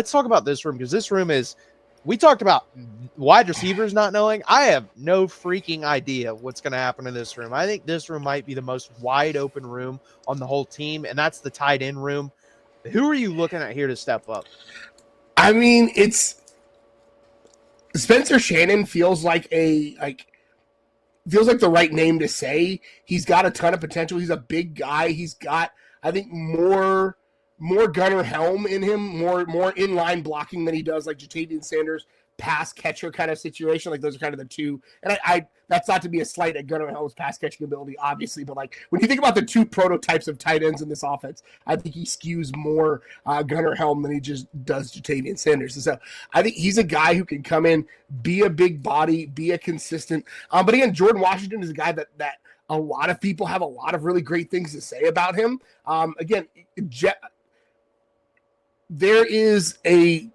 let's talk about this room, because this room is, we talked about wide receivers not knowing. I have no freaking idea what's going to happen in this room. I think this room might be the most wide open room on the whole team, and that's the tight end room. Who are you looking at here to step up? I mean, it's Spencer Shannon feels like the right name to say. He's got a ton of potential. He's a big guy. He's got, I think, more Gunnar Helm in him, more inline blocking than he does like Ja'Tavion Sanders, pass catcher kind of situation. Like those are kind of the two. And I that's not to be a slight at Gunnar Helm's pass catching ability, obviously, but like when you think about the two prototypes of tight ends in this offense, I think he skews more Gunnar Helm than he just does Ja'Tavion Sanders. And so I think he's a guy who can come in, be a big body, be a consistent. But again, Jordan Washington is a guy that a lot of people have a lot of really great things to say about him. Again, there's an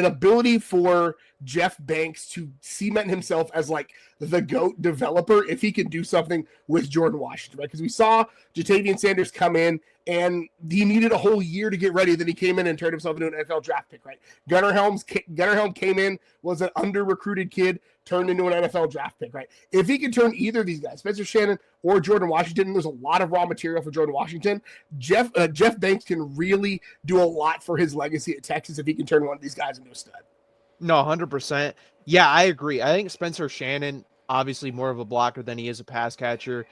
ability for Jeff Banks to cement himself as like the GOAT developer if he can do something with Jordan Washington, right? Because we saw Ja'Tavion Sanders come in and he needed a whole year to get ready. Then he came in and turned himself into an NFL draft pick, right? Gunnar Helm came in, was an under-recruited kid, turned into an NFL draft pick, right? If he can turn either of these guys, Spencer Shannon or Jordan Washington, there's a lot of raw material for Jordan Washington. Jeff Banks can really do a lot for his legacy at Texas if he can turn one of these guys into a stud. No, 100%. Yeah, I agree. I think Spencer Shannon, obviously more of a blocker than he is a pass catcher.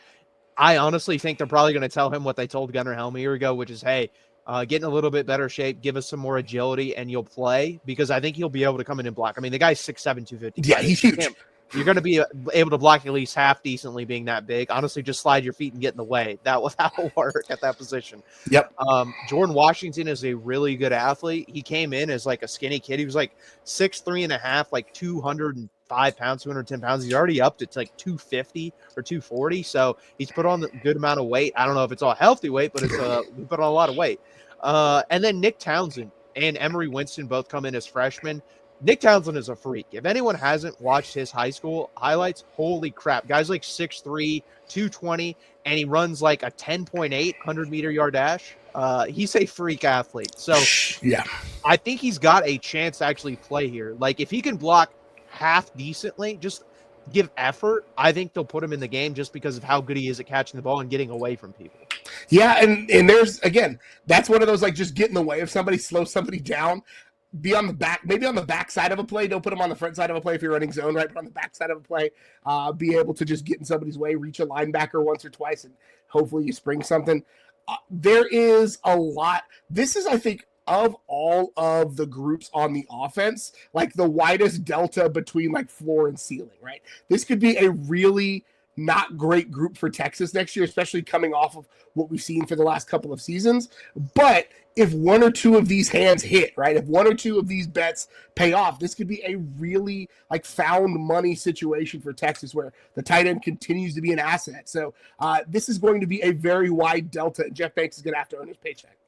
I honestly think they're probably going to tell him what they told Gunnar Helm a year ago, which is, hey, get in a little bit better shape, give us some more agility, and you'll play, because I think he'll be able to come in and block. I mean, the guy's 6'7", 250. Yeah, he's huge. You're going to be able to block at least half decently being that big. Honestly, just slide your feet and get in the way. That will work at that position. Yep. Jordan Washington is a really good athlete. He came in as like a skinny kid. He was like 6'3.5", like 205 pounds, 210 pounds. He's already up to like 250 or 240. So he's put on a good amount of weight. I don't know if it's all healthy weight, but he put on a lot of weight. And then Nick Townsend and Emery Winston both come in as freshmen. Nick Townsend is a freak. If anyone hasn't watched his high school highlights, holy crap. Guy's like 6'3", 220, and he runs like a 10.8 100-meter yard dash. He's a freak athlete. So yeah, I think he's got a chance to actually play here. Like if he can block half decently, just give effort, I think they'll put him in the game just because of how good he is at catching the ball and getting away from people. Yeah, and there's, again, that's one of those, like, just get in the way of somebody, slow somebody down. Be on the back, maybe on the back side of a play. Don't put them on the front side of a play if you're running zone, right? But on the back side of a play, be able to just get in somebody's way, reach a linebacker once or twice, and hopefully you spring something. There is a lot. This is, I think, of all of the groups on the offense, like the widest delta between like floor and ceiling, right? This could be a really not great group for Texas next year, especially coming off of what we've seen for the last couple of seasons. But if one or two of these hands hit, right, if one or two of these bets pay off, this could be a really like found money situation for Texas where the tight end continues to be an asset. So this is going to be a very wide delta, and Jeff Banks is going to have to earn his paycheck.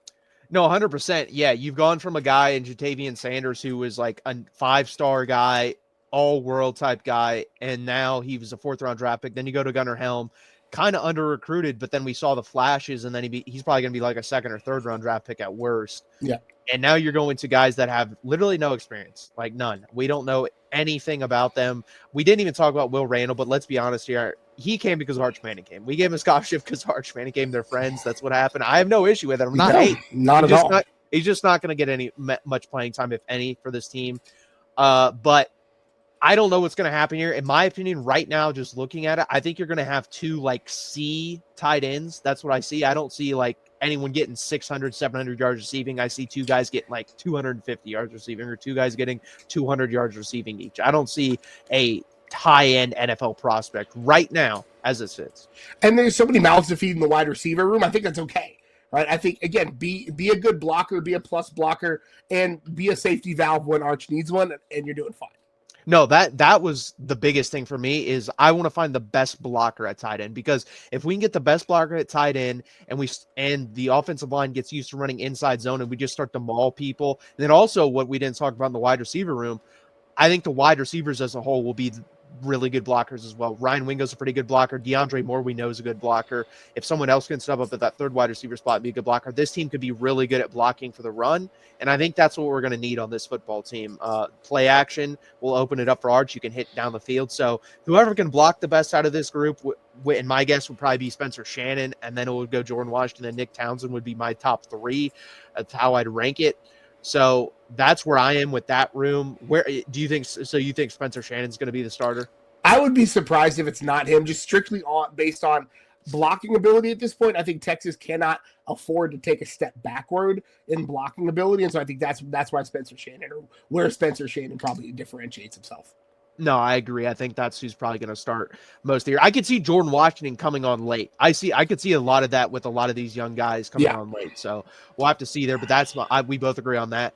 No, 100%. Yeah, you've gone from a guy in Ja'Tavion Sanders who was like a 5-star guy, all-world type guy, and now he was a 4th-round draft pick. Then you go to Gunnar Helm, kind of under-recruited, but then we saw the flashes, and then he's probably going to be like a 2nd or 3rd-round draft pick at worst. Yeah. And now you're going to guys that have literally no experience, like none. We don't know anything about them. We didn't even talk about Will Randall, but let's be honest here. He came because Arch Manning came. We gave him a scholarship because Arch Manning came. They're friends. That's what happened. I have no issue with it. I'm not not at all. He's just not going to get much playing time, if any, for this team. But I don't know what's going to happen here. In my opinion, right now, just looking at it, I think you're going to have 2 like C tight ends. That's what I see. I don't see like anyone getting 600, 700 yards receiving. I see 2 guys getting like 250 yards receiving, or 2 guys getting 200 yards receiving each. I don't see a high-end NFL prospect right now as it sits. And there's so many mouths to feed in the wide receiver room. I think that's okay. Right? I think, again, be a good blocker, be a plus blocker, and be a safety valve when Arch needs one, and you're doing fine. No, that was the biggest thing for me is I want to find the best blocker at tight end, because if we can get the best blocker at tight end and the offensive line gets used to running inside zone and we just start to maul people, and then also what we didn't talk about in the wide receiver room, I think the wide receivers as a whole will be really good blockers as well. Ryan Wingo's a pretty good blocker. DeAndre Moore, we know, is a good blocker. If someone else can step up at that third wide receiver spot and be a good blocker, this team could be really good at blocking for the run. And I think that's what we're going to need on this football team. Play action will open it up for Arch. You can hit down the field. So whoever can block the best out of this group, and my guess would probably be Spencer Shannon, and then it would go Jordan Washington and Nick Townsend would be my top three. That's how I'd rank it. So that's where I am with that room. Where do you think? So you think Spencer Shannon's going to be the starter? I would be surprised if it's not him, just strictly based on blocking ability at this point. I think Texas cannot afford to take a step backward in blocking ability, and so I think that's why Spencer Shannon, or where Spencer Shannon probably differentiates himself. No, I agree. I think that's who's probably going to start most of the year. I could see Jordan Washington coming on late. I could see a lot of that with a lot of these young guys coming on late. So we'll have to see there. But we both agree on that.